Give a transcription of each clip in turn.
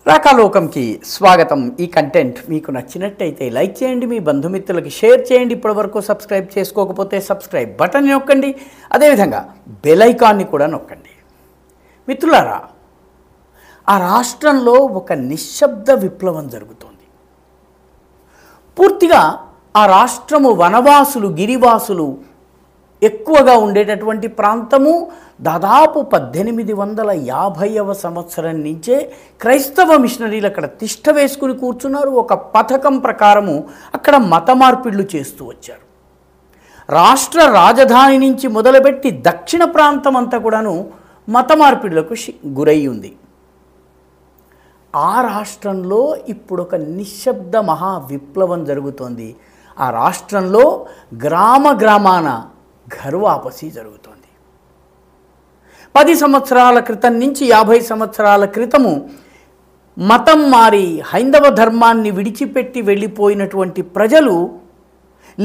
రాకాలోకంకి స్వాగతం. ఈ కంటెంట్ మీకు నచ్చినట్టయితే లైక్ చేయండి, మీ బంధుమిత్రులకి షేర్ చేయండి. ఇప్పటివరకు సబ్స్క్రైబ్ చేసుకోకపోతే సబ్స్క్రైబ్ బటన్ నొక్కండి, అదేవిధంగా బెల్ ఐకాన్ని కూడా నొక్కండి. మిత్రులారా, ఆ రాష్ట్రంలో ఒక నిశ్శబ్ద విప్లవం జరుగుతోంది. పూర్తిగా ఆ రాష్ట్రము వనవాసులు, గిరివాసులు ఎక్కువగా ఉండేటటువంటి ప్రాంతము. దాదాపు 1850వ సంవత్సరం నుంచే క్రైస్తవ మిషనరీలు అక్కడ తిష్ట వేసుకుని కూర్చున్నారు. ఒక పథకం ప్రకారము అక్కడ మత మార్పిళ్లు చేస్తూ వచ్చారు. రాష్ట్ర రాజధాని నుంచి మొదలుపెట్టి దక్షిణ ప్రాంతం అంతా కూడాను మత మార్పిడులకు గురై ఉంది. ఆ రాష్ట్రంలో ఇప్పుడు ఒక నిశ్శబ్ద మహా విప్లవం జరుగుతోంది. ఆ రాష్ట్రంలో గ్రామాన ఘర్ వాపసీ జరుగుతోంది. 10 సంవత్సరాల క్రితం నుంచి 50 సంవత్సరాల క్రితము మతం మారి హైందవ ధర్మాన్ని విడిచిపెట్టి వెళ్ళిపోయినటువంటి ప్రజలు,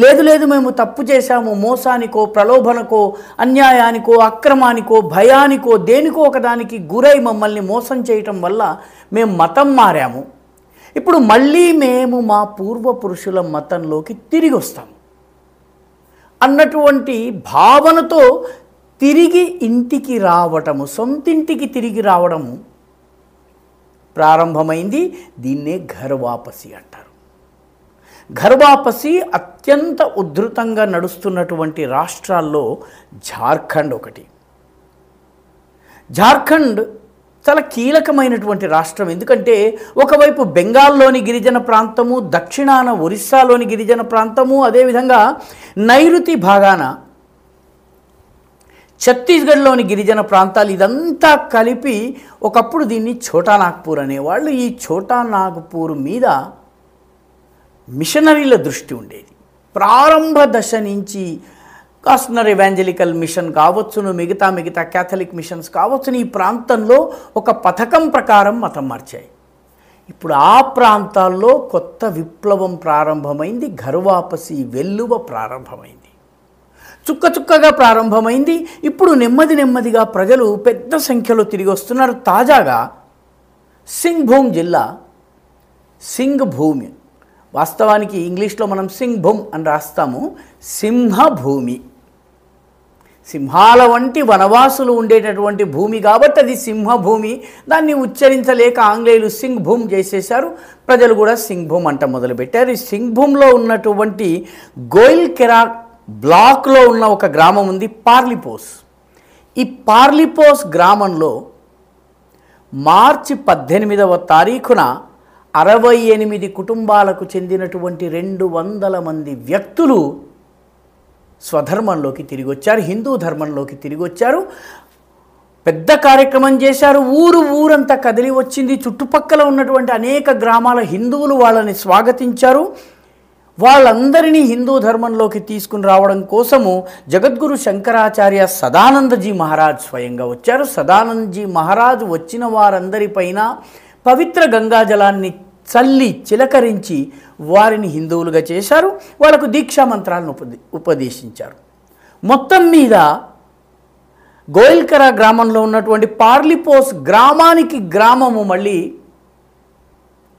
లేదు మేము తప్పు చేశాము, మోసానికో ప్రలోభనకో అన్యాయానికో అక్రమానికో భయానికో దేనికో ఒకదానికి గురై మమ్మల్ని మోసం చేయటం వల్ల మేము మతం మారాము, ఇప్పుడు మళ్ళీ మేము మా పూర్వపురుషుల మతంలోకి తిరిగి వస్తాము అన్నటువంటి భావనతో తిరిగి ఇంటికి రావటము, సొంతింటికి తిరిగి రావడము ప్రారంభమైంది. దీన్నే ఘర్ వాపసీ అంటారు. ఘర్ వాపసీ అత్యంత ఉధృతంగా నడుస్తున్నటువంటి రాష్ట్రాల్లో జార్ఖండ్ ఒకటి. జార్ఖండ్ చాలా కీలకమైనటువంటి రాష్ట్రం. ఎందుకంటే ఒకవైపు బెంగాల్లోని గిరిజన ప్రాంతము, దక్షిణాన ఒరిస్సాలోని గిరిజన ప్రాంతము, అదేవిధంగా నైరుతి భాగాన ఛత్తీస్గఢ్లోని గిరిజన ప్రాంతాలు, ఇదంతా కలిపి ఒకప్పుడు దీన్ని ఛోటా నాగ్పూర్ అనేవాళ్ళు. ఈ ఛోటా నాగ్పూర్ మీద మిషనరీల దృష్టి ఉండేది. ప్రారంభ దశ నుంచి కాస్నర్ ఎవాంజలికల్ మిషన్ కావచ్చును, మిగతా క్యాథలిక్ మిషన్స్ కావచ్చును, ఈ ప్రాంతంలో ఒక పథకం ప్రకారం మతం మార్చాయి. ఇప్పుడు ఆ ప్రాంతాల్లో కొత్త విప్లవం ప్రారంభమైంది. ఘర్ వాపసీ వెల్లువ ప్రారంభమైంది. చుక్కగా ప్రారంభమైంది. ఇప్పుడు నెమ్మదిగా ప్రజలు పెద్ద సంఖ్యలో తిరిగి వస్తున్నారు. తాజాగా సింగ్భూమ్ జిల్లా, సింగ్భూమి, వాస్తవానికి ఇంగ్లీష్లో మనం సింగ్భూమ్ అని రాస్తాము, సింహభూమి. సింహాల వంటి వనవాసులు ఉండేటటువంటి భూమి కాబట్టి అది సింహభూమి. దాన్ని ఉచ్చరించలేక ఆంగ్లేయులు సింగ్భూమ్ చేసేశారు. ప్రజలు కూడా సింగ్భూమ్ అంట మొదలుపెట్టారు. ఈ సింగ్భూమ్లో ఉన్నటువంటి గోయిల్కెరా బ్లాక్లో ఉన్న ఒక గ్రామం ఉంది, పార్లిపోస్. ఈ పార్లిపోస్ గ్రామంలో మార్చి 18వ తారీఖున 68 కుటుంబాలకు చెందినటువంటి 200 మంది వ్యక్తులు స్వధర్మంలోకి తిరిగి వచ్చారు, హిందూ ధర్మంలోకి తిరిగి వచ్చారు. పెద్ద కార్యక్రమం చేశారు. ఊరంతా కదిలి వచ్చింది. చుట్టుపక్కల ఉన్నటువంటి అనేక గ్రామాల హిందువులు వాళ్ళని స్వాగతించారు. వాళ్ళందరినీ హిందూ ధర్మంలోకి తీసుకుని రావడం కోసము జగద్గురు శంకరాచార్య సదానందజీ మహారాజ్ స్వయంగా వచ్చారు. సదానందజీ మహారాజ్ వచ్చిన వారందరిపైన పవిత్ర గంగాజలాన్ని చల్లి చిలకరించి వారిని హిందువులుగా చేశారు. వాళ్ళకు దీక్షా మంత్రాలను ఉపదేశించారు. మొత్తం మీద గోయిల్కెరా గ్రామంలో ఉన్నటువంటి పార్లిపోస్ గ్రామము మళ్ళీ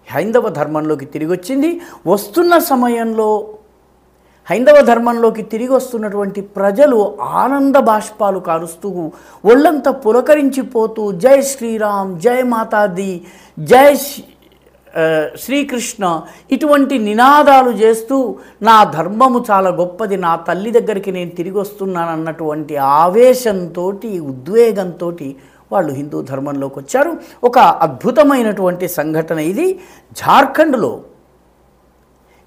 హైందవ ధర్మంలోకి తిరిగి వచ్చింది. వస్తున్న సమయంలో హైందవ ధర్మంలోకి తిరిగి వస్తున్నటువంటి ప్రజలు ఆనంద బాష్పాలు కారుస్తూ ఒళ్ళంతా పులకరించిపోతూ జై శ్రీరామ్, జై మాతాది, జై శ్రీకృష్ణ ఇటువంటి నినాదాలు చేస్తూ నా ధర్మము చాలా గొప్పది, నా తల్లి దగ్గరికి నేను తిరిగి వస్తున్నాను అన్నటువంటి ఆవేశంతో, ఉద్వేగంతో వాళ్ళు హిందూ ధర్మంలోకి వచ్చారు. ఒక అద్భుతమైనటువంటి సంఘటన ఇది. జార్ఖండ్లో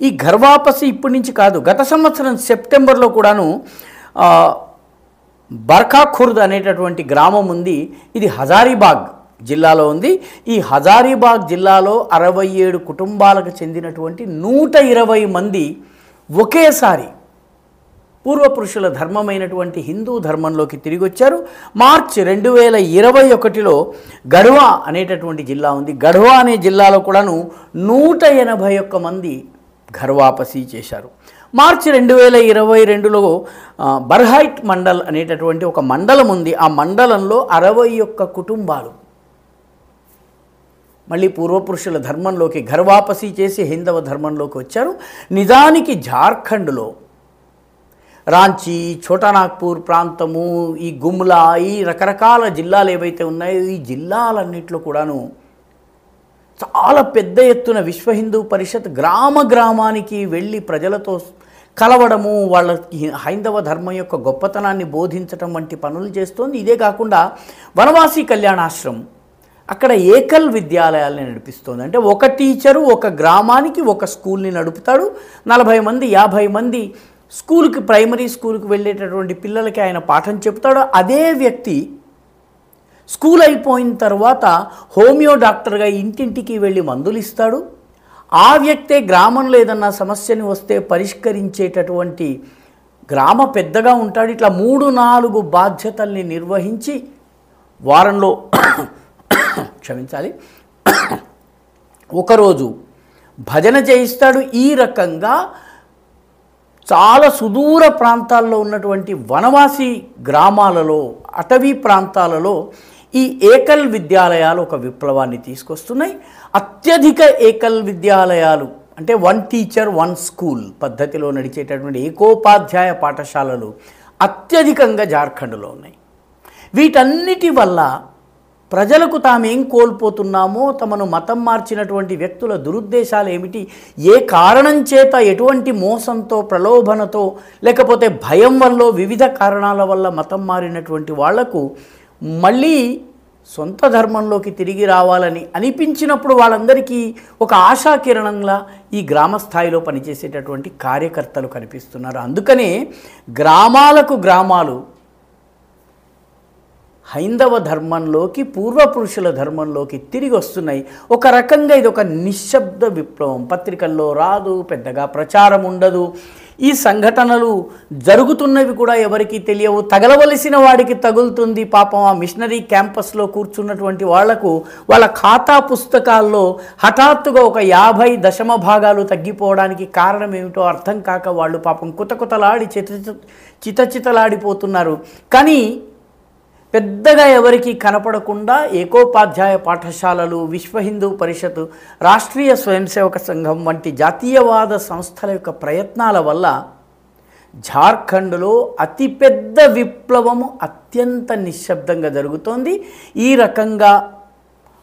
ఈ ఘర్ వాపసీ ఇప్పటి నుంచి కాదు, గత సంవత్సరం సెప్టెంబర్లో కూడాను బర్ఖాఖుర్ద్ అనేటటువంటి గ్రామం ఉంది. ఇది హజారీబాగ్ జిల్లాలో ఉంది. ఈ హజారీబాగ్ జిల్లాలో 67 కుటుంబాలకు చెందినటువంటి 120 మంది ఒకేసారి పూర్వపురుషుల ధర్మమైనటువంటి హిందూ ధర్మంలోకి తిరిగి వచ్చారు. మార్చి 2021లో గఢ్వా అనేటటువంటి జిల్లా ఉంది. గఢ్వా అనే జిల్లాలో కూడాను 181 మంది ఘర్ వాపసీ చేశారు. మార్చి 2022లో బర్హైట్ మండల్ అనేటటువంటి ఒక మండలం ఉంది. ఆ మండలంలో 61 కుటుంబాలు మళ్ళీ పూర్వపురుషుల ధర్మంలోకి ఘర్వాపసి చేసి హైందవ ధర్మంలోకి వచ్చారు. నిజానికి జార్ఖండ్లో రాంచీ, ఛోటానాగ్పూర్ ప్రాంతము, ఈ గుమ్లా, ఈ రకరకాల జిల్లాలు ఏవైతే ఉన్నాయో ఈ జిల్లాలన్నింటిలో కూడాను చాలా పెద్ద ఎత్తున విశ్వ హిందూ పరిషత్ గ్రామ గ్రామానికి వెళ్ళి ప్రజలతో కలవడము, వాళ్ళకి హైందవ ధర్మం యొక్క గొప్పతనాన్ని బోధించటం వంటి పనులు చేస్తోంది. ఇదే కాకుండా వనవాసి కళ్యాణాశ్రమం అక్కడ ఏకల్ విద్యాలయాల్ని నడిపిస్తోంది. అంటే ఒక టీచరు ఒక గ్రామానికి ఒక స్కూల్ని నడుపుతాడు. 40 మంది 50 మంది స్కూల్కి, ప్రైమరీ స్కూల్కి వెళ్ళేటటువంటి పిల్లలకి ఆయన పాఠం చెప్తాడు. అదే వ్యక్తి స్కూల్ అయిపోయిన తర్వాత హోమియో డాక్టర్గా ఇంటింటికి వెళ్ళి మందులు ఇస్తాడు. ఆ వ్యక్తే గ్రామంలో ఏదన్నా సమస్యని వస్తే పరిష్కరించేటటువంటి గ్రామ పెద్దగా ఉంటాడు. ఇట్లా 3-4 బాధ్యతల్ని నిర్వహించి వారంలో క్షమించాలి ఒకరోజు భజన చేయిస్తాడు. ఈ రకంగా చాలా సుదూర ప్రాంతాల్లో ఉన్నటువంటి వనవాసి గ్రామాలలో, అటవీ ప్రాంతాలలో ఈ ఏకల్ విద్యాలయాలు ఒక విప్లవాన్ని తీసుకొస్తున్నాయి. అత్యధిక ఏకల్ విద్యాలయాలు అంటే 1 టీచర్ 1 స్కూల్ పద్ధతిలో నడిచేటటువంటి ఏకోపాధ్యాయ పాఠశాలలు అత్యధికంగా జార్ఖండ్లో ఉన్నాయి. వీటన్నిటి వల్ల ప్రజలకు తామేం కోల్పోతున్నామో, తమను మతం మార్చినటువంటి వ్యక్తుల దురుద్దేశాలు ఏమిటి, ఏ కారణం చేత ఎటువంటి మోసంతో, ప్రలోభనతో, లేకపోతే భయం వల్ల, వివిధ కారణాల వల్ల మతం మారినటువంటి వాళ్లకు మళ్ళీ సొంత ధర్మంలోకి తిరిగి రావాలని అనిపించినప్పుడు వాళ్ళందరికీ ఒక ఆశాకిరణంలా ఈ గ్రామ స్థాయిలో పనిచేసేటటువంటి కార్యకర్తలు కనిపిస్తున్నారు. అందుకనే గ్రామాలకు గ్రామాలు హైందవ ధర్మంలోకి, పూర్వపురుషుల ధర్మంలోకి తిరిగి వస్తున్నాయి. ఒక రకంగా ఇది ఒక నిశ్శబ్ద విప్లవం. పత్రికల్లో రాదు, పెద్దగా ప్రచారం ఉండదు. ఈ సంఘటనలు జరుగుతున్నవి కూడా ఎవరికీ తెలియవు. తగలవలసిన వాడికి తగులుతుంది. పాపం ఆ మిషనరీ క్యాంపస్లో కూర్చున్నటువంటి వాళ్లకు వాళ్ళ ఖాతా పుస్తకాల్లో హఠాత్తుగా ఒక 50 దశమ భాగాలు తగ్గిపోవడానికి కారణం ఏమిటో అర్థం కాక వాళ్ళు పాపం కుతకుతలాడి చితచితలాడిపోతున్నారు. కానీ పెద్దగా ఎవరికి కనపడకుండా ఏకోపాధ్యాయ పాఠశాలలు, విశ్వ హిందూ పరిషత్, రాష్ట్రీయ స్వయం సేవక సంఘం వంటి జాతీయవాద సంస్థల యొక్క ప్రయత్నాల వల్ల జార్ఖండ్లో అతిపెద్ద విప్లవము అత్యంత నిశ్శబ్దంగా జరుగుతోంది. ఈ రకంగా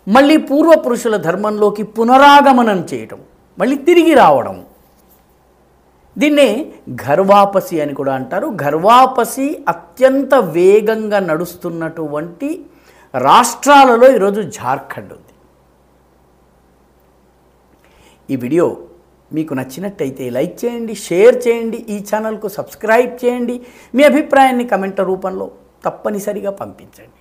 మళ్ళీ పూర్వపురుషుల ధర్మంలోకి పునరాగమనం చేయటం, మళ్ళీ తిరిగి రావడం, దీన్నే ఘర్వాపసి అని కూడా అంటారు. ఘర్వాపసి అత్యంత వేగంగా నడుస్తున్నటువంటి రాష్ట్రాలలో ఈరోజు జార్ఖండ్ ఉంది. ఈ వీడియో మీకు నచ్చినట్టయితే లైక్ చేయండి, షేర్ చేయండి, ఈ ఛానల్కు సబ్స్క్రైబ్ చేయండి. మీ అభిప్రాయాన్ని కమెంట్ రూపంలో తప్పనిసరిగా పంపించండి.